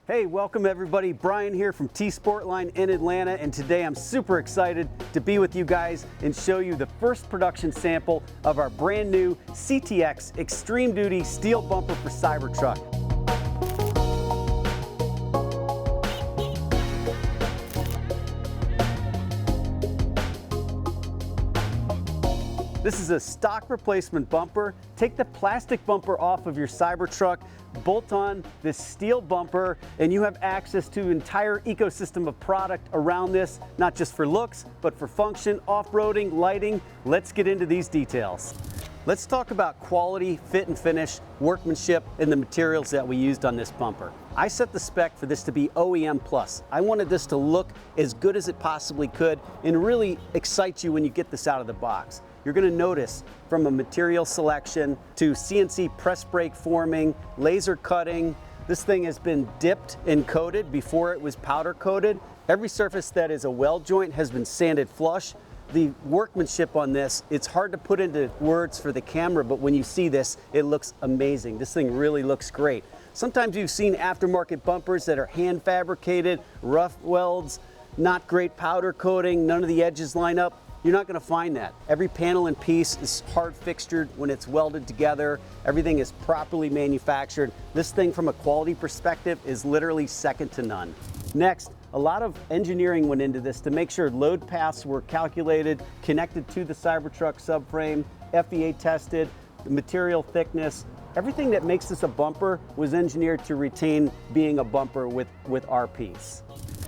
Hey, welcome everybody. Brian here from T-sportline in Atlanta, and today I'm super excited to be with you guys and show you the first production sample of our brand new CTX Extreme Duty steel bumper for Cybertruck. This is a stock replacement bumper. Take the plastic bumper off of your Cybertruck, bolt on this steel bumper, and you have access to an entire ecosystem of product around this, not just for looks, but for function, off-roading, lighting. Let's get into these details. Let's talk about quality, fit and finish, workmanship, and the materials that we used on this bumper. I set the spec for this to be OEM plus. I wanted this to look as good as it possibly could and really excite you when you get this out of the box. You're going to notice from a material selection to CNC press brake forming, laser cutting, this thing has been dipped and coated before it was powder coated. Every surface that is a weld joint has been sanded flush. The workmanship on this, it's hard to put into words for the camera, but when you see this, it looks amazing. This thing really looks great. Sometimes you've seen aftermarket bumpers that are hand fabricated, rough welds, not great powder coating, none of the edges line up. You're not going to find that. Every panel and piece is hard fixtured when it's welded together. Everything is properly manufactured. This thing from a quality perspective is literally second to none. Next, a lot of engineering went into this to make sure load paths were calculated, connected to the Cybertruck subframe, FEA tested, the material thickness. Everything that makes this a bumper was engineered to retain being a bumper with our piece.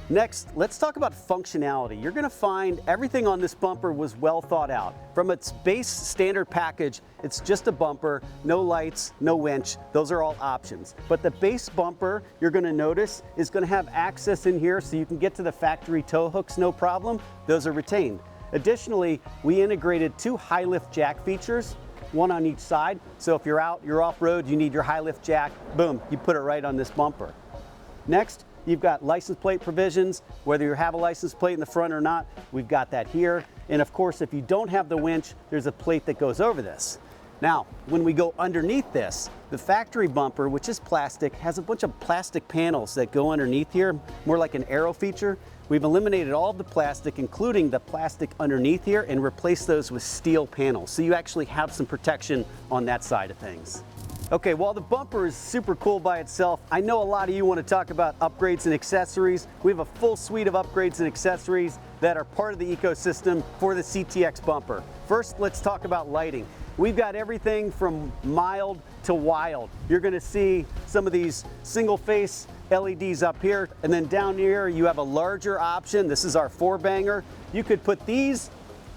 Next, let's talk about functionality. You're going to find everything on this bumper was well thought out. From its base standard package, it's just a bumper, no lights, no winch. Those are all options. But the base bumper, you're going to notice, is going to have access in here so you can get to the factory tow hooks no problem. Those are retained. Additionally, we integrated two high lift jack features, one on each side. So if you're out, you're off-road, you need your high lift jack, boom, you put it right on this bumper. Next, you've got license plate provisions. Whether you have a license plate in the front or not, we've got that here. And of course, if you don't have the winch, there's a plate that goes over this. Now, when we go underneath this, the factory bumper, which is plastic, has a bunch of plastic panels that go underneath here, more like an aero feature. We've eliminated all of the plastic, including the plastic underneath here, and replaced those with steel panels. So you actually have some protection on that side of things. Okay, while the bumper is super cool by itself, I know a lot of you want to talk about upgrades and accessories. We have a full suite of upgrades and accessories that are part of the ecosystem for the CTX bumper. First, let's talk about lighting. We've got everything from mild to wild. You're going to see some of these single face LEDs up here, and then down here you have a larger option. This is our 4-banger. You could put these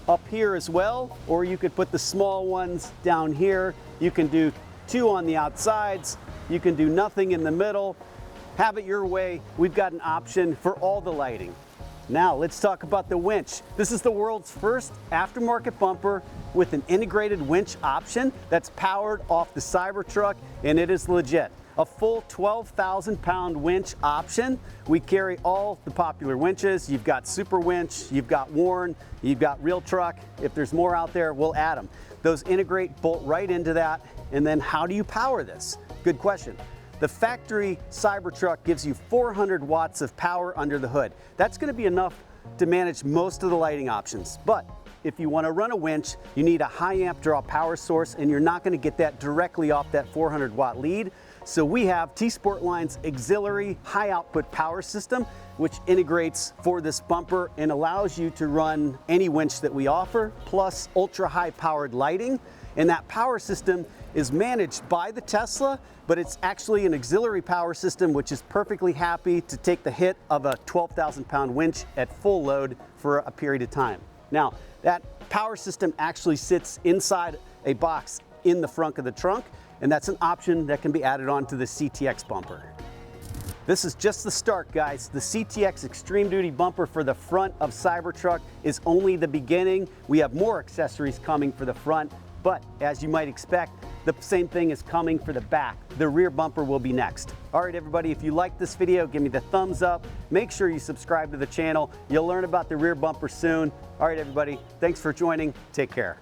up here as well, or you could put the small ones down here. You can do 2 on the outsides, you can do nothing in the middle. Have it your way. We've got an option for all the lighting. Now let's talk about the winch. This is the world's first aftermarket bumper with an integrated winch option that's powered off the Cybertruck, and it is legit. A full 12,000 pound winch option. We carry all the popular winches. You've got Super Winch, you've got Warn, you've got Real Truck. If there's more out there, we'll add them. Those integrate, bolt right into that. And then how do you power this? Good question. The factory Cybertruck gives you 400 watts of power under the hood. That's going to be enough to manage most of the lighting options. But if you want to run a winch, you need a high amp draw power source, and you're not going to get that directly off that 400 watt lead. So we have T-sportline's auxiliary high output power system, which integrates for this bumper and allows you to run any winch that we offer, plus ultra high powered lighting. And that power system is managed by the Tesla, but it's actually an auxiliary power system which is perfectly happy to take the hit of a 12,000 pound winch at full load for a period of time. Now, that power system actually sits inside a box in the front of the trunk, and that's an option that can be added on to the CTX bumper. This is just the start, guys. The CTX Extreme Duty bumper for the front of Cybertruck is only the beginning. We have more accessories coming for the front, but as you might expect, the same thing is coming for the back. The rear bumper will be next. All right, everybody, if you like this video, give me the thumbs up. Make sure you subscribe to the channel. You'll learn about the rear bumper soon. All right, everybody, thanks for joining. Take care.